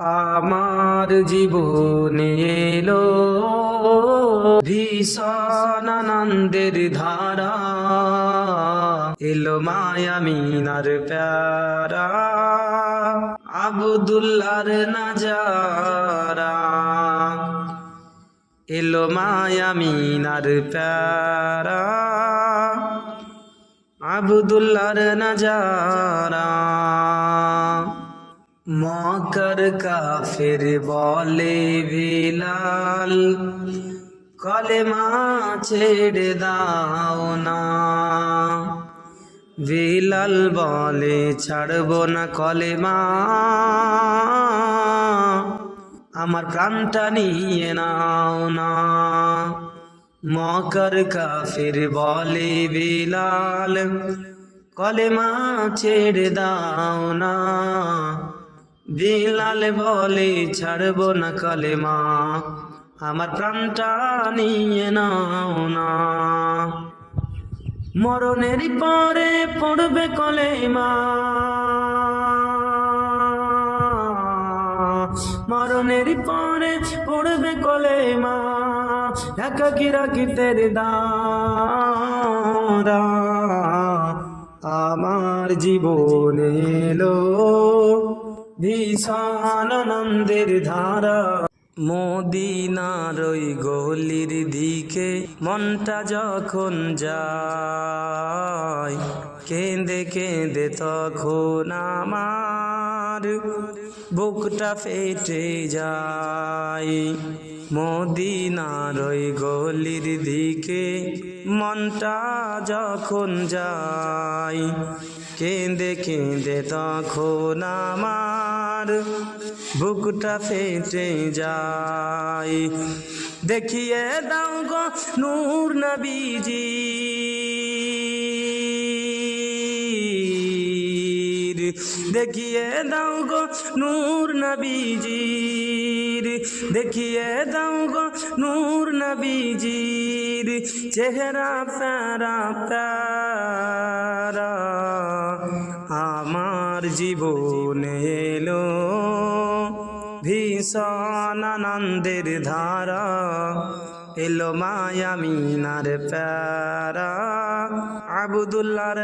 আমার জীবনে এলো ভীষণ আনন্দের ধারা, এলো মায়ামিনার প্যারা, আব্দুল্লাহর নাজারা। এলো মায়ামিনার প্যারা, আব্দুল্লাহর নাজারা। মক্কার কাফের বলে বিলাল, কলেমা ছেড়ে দাও না। বিলাল বলে ছাড়বো না কলেমা, আমার প্রাণটা নিয়ে নাও না। মক্কার কাফের বলে বিলাল, কলেমা ছেড়ে দাও না। বিলাল বলে ছাড়বো না কলেমা, আমার প্রাণটা নিয়ে নাও না। মরণের পরে পড়বে কলেমা, মরণের পরে পড়বে কলেমা, একাকী রাখিতের দ্বারা। আমার জীবনে এলো ভীষণ আনন্দের ধারা। মদিনার ওই গলির দিকে মনটা যখন যায়, কেঁদে কেঁদে তখন আমার বুকটা ফেটে যায়। মদিনার ওই গলির দিকে মনটা যখন যায়, কেঁদে কেঁদে তখন আমার বুকটা ফেটে যায়। দেখিয়ে দাও গো নূর নবীজি, দেখিয়ে দাও গো নূর নবীজির, দেখিয়ে দাও গো নূর নবীজির চেহারা প্যারা প্যারা। আমার জীবনে এলো ভীষণ আনন্দের ধারা, এলো মায়ামিনার প্যারা, আব্দুল্লাহর